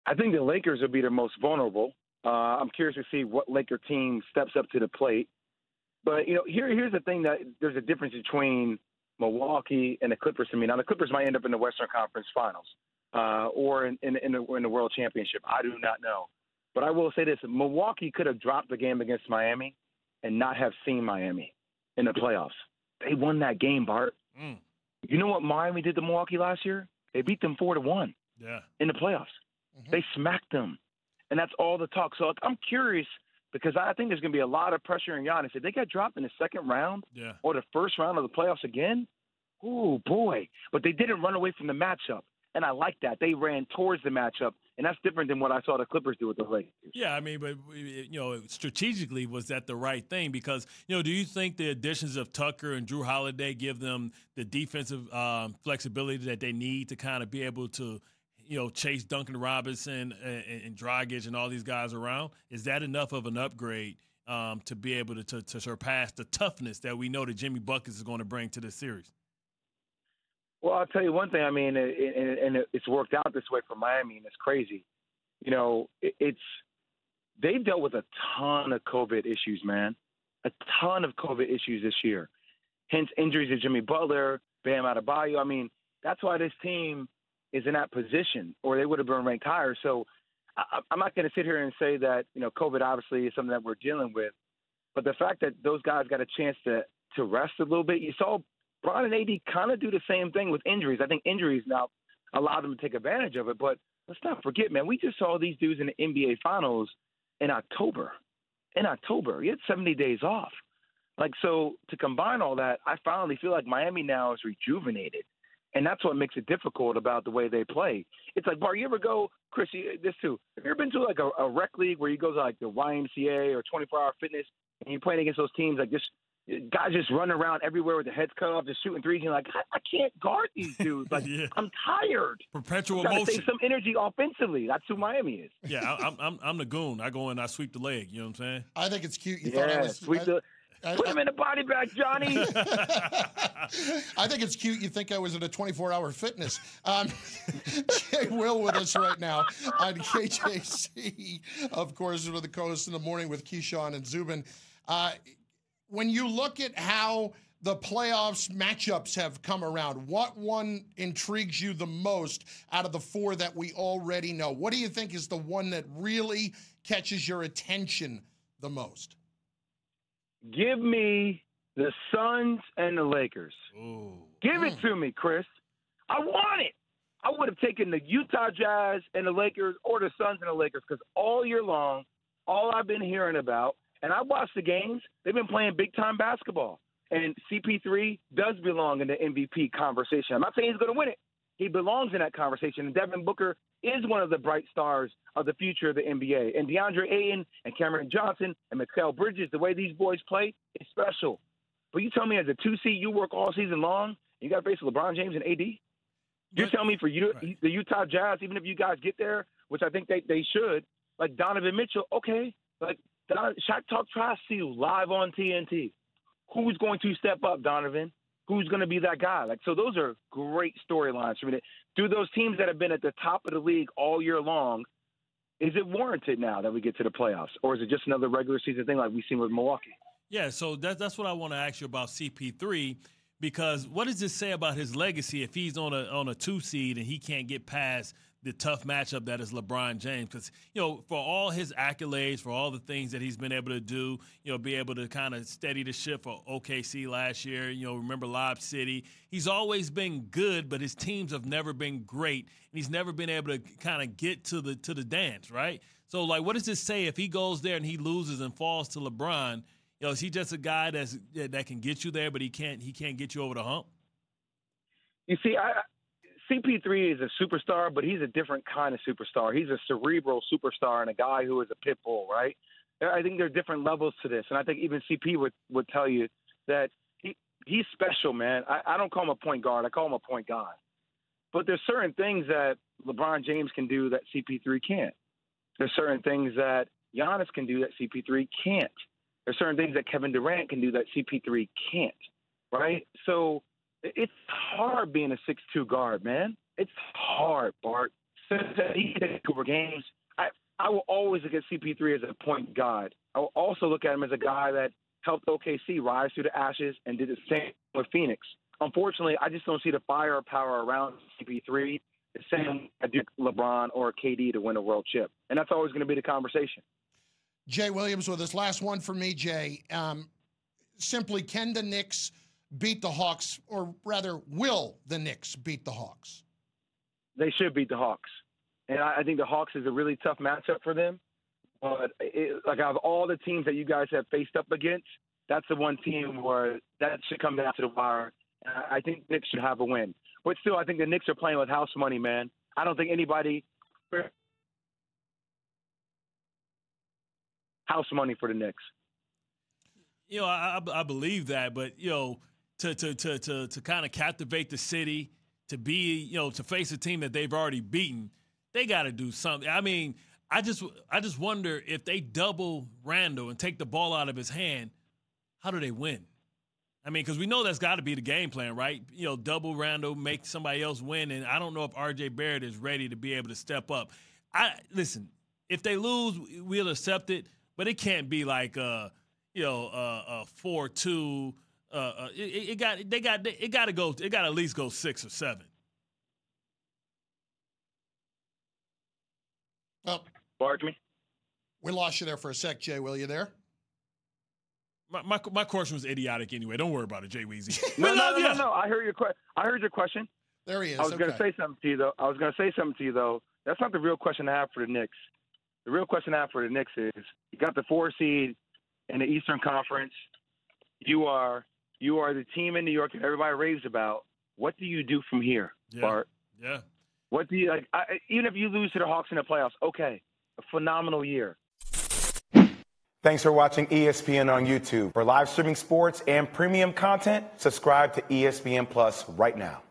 I think the Lakers will be the most vulnerable. I'm curious to see what Laker team steps up to the plate. But, here's the thing, that there's a difference between Milwaukee and the Clippers to me. Now, the Clippers might end up in the Western Conference Finals or in the World Championship. I do not know. But I will say this. Milwaukee could have dropped the game against Miami and not have seen Miami in the playoffs. They won that game, Bart. You know what Miami did to Milwaukee last year? They beat them 4-1 in the playoffs. Mm-hmm. They smacked them. And that's all the talk. So I'm curious because I think there's going to be a lot of pressure on Giannis. If they get dropped in the second round or the first round of the playoffs again, oh, boy. But they didn't run away from the matchup. And I like that. They ran towards the matchup, and that's different than what I saw the Clippers do with the Lakers. Yeah, I mean, but, strategically, was that the right thing? Because, do you think the additions of Tucker and Drew Holiday give them the defensive flexibility that they need to kind of be able to, chase Duncan Robinson and Dragic and all these guys around? Is that enough of an upgrade to be able to surpass the toughness that we know that Jimmy Buckets is going to bring to this series? Well, I'll tell you one thing. I mean, and it's worked out this way for Miami, and it's crazy. They've dealt with a ton of COVID issues, man. A ton of COVID issues this year. Hence injuries to Jimmy Butler, Bam Adebayo. I mean, that's why this team is in that position, or they would have been ranked higher. So I'm not going to sit here and say that, COVID obviously is something that we're dealing with. But the fact that those guys got a chance to rest a little bit, you saw Bron and AD kind of do the same thing with injuries. I think injuries now allow them to take advantage of it. But let's not forget, man, we just saw these dudes in the NBA Finals in October. You had 70 days off. So to combine all that, I finally feel like Miami now is rejuvenated. And that's what makes it difficult about the way they play. It's like, Bart, you ever go, Chris, this too, have you ever been to a rec league where you go to the YMCA or 24-hour fitness and you're playing against those teams guys just running around everywhere with their heads cut off, just shooting threes. You're like, I can't guard these dudes. I'm tired. Perpetual motion. motion. Save some energy offensively. That's who Miami is. Yeah, I'm the goon. I go in, I sweep the leg. You know what I'm saying? I think it's cute. You thought I was put him in the body bag, Johnny. I think it's cute. You think I was at a 24-hour fitness. Jay Will with us right now on KJC, of course, with the co-host in the morning with Keyshawn and Zubin. When you look at how the playoffs matchups have come around, what one intrigues you the most out of the four that we already know? What do you think is the one that really catches your attention the most? Give me the Suns and the Lakers. Ooh. Give it to me, Chris. I want it. I would have taken the Utah Jazz and the Lakers or the Suns and the Lakers because all year long, all I've been hearing about, and I watched the games, they've been playing big-time basketball. And CP3 does belong in the MVP conversation. I'm not saying he's going to win it. He belongs in that conversation. And Devin Booker is one of the bright stars of the future of the NBA. And DeAndre Ayton and Cameron Johnson and Mikal Bridges, the way these boys play is special. But you tell me as a 2 seed, you work all season long, you got to face LeBron James and AD? You're telling me for the Utah Jazz, even if you guys get there, which I think they should, like Donovan Mitchell, okay, Shaq Talk tries to you live on TNT. Who's going to step up, Donovan? Who's going to be that guy? So those are great storylines for me. Do those teams that have been at the top of the league all year long, is it warranted now that we get to the playoffs? Or is it just another regular season thing like we've seen with Milwaukee? Yeah, so that's what I want to ask you about CP3, because what does this say about his legacy if he's on a 2 seed and he can't get past the tough matchup that is LeBron James? Because, for all his accolades, for all the things that he's been able to do, be able to kind of steady the ship for OKC last year, remember Lob City. He's always been good, but his teams have never been great, and he's never been able to kind of get to the dance, right? So, what does this say if he goes there and he loses and falls to LeBron? Is he just a guy that can get you there, but he can't get you over the hump? You see, CP3 is a superstar, but he's a different kind of superstar. He's a cerebral superstar and a guy who is a pit bull, right? I think there are different levels to this, and I think even CP would tell you that he's special, man. I don't call him a point guard. I call him a point guy. But there's certain things that LeBron James can do that CP3 can't. There's certain things that Giannis can do that CP3 can't. There's certain things that Kevin Durant can do that CP3 can't, right? So it's hard being a 6'2 guard, man. It's hard, Bart. since he did Cooper Games, I will always look at CP3 as a point guard. I will also look at him as a guy that helped OKC rise through the ashes and did the same with Phoenix. Unfortunately, I just don't see the firepower around CP3 the same I do LeBron or KD to win a world chip. And that's always going to be the conversation. Jay Williams with this last one for me, Jay. Simply, can the Knicks beat the Hawks, or rather, will the Knicks beat the Hawks? They should beat the Hawks. And I think the Hawks is a really tough matchup for them. But out of all the teams that you guys have faced up against, that's the one team where that should come down to the wire. I think Knicks should have a win. But still, I think the Knicks are playing with house money, man. I don't think anybody house money for the Knicks. You know, I believe that, but you know, to kind of captivate the city, to be, you know, to face a team that they've already beaten, they got to do something. I mean, I just wonder if they double Randall and take the ball out of his hand, how do they win? I mean, because we know that's got to be the game plan, right? You know, double Randall, make somebody else win, and I don't know if R.J. Barrett is ready to be able to step up. Listen, if they lose, we'll accept it, but it can't be like a 4-2. It got to at least go 6 or 7. Well, Pardon me? We lost you there for a sec, Jay. Will you there? My question was idiotic anyway. Don't worry about it, Jay Weezy. No. I heard your question. There he is. I was going to say something to you though. That's not the real question I have for the Knicks. The real question I have for the Knicks is: you got the 4 seed in the Eastern Conference. You are the team in New York that everybody raves about. What do you do from here, Bart? Yeah. What do you like? Even if you lose to the Hawks in the playoffs, okay, a phenomenal year. Thanks for watching ESPN on YouTube. For live streaming sports and premium content, subscribe to ESPN Plus right now.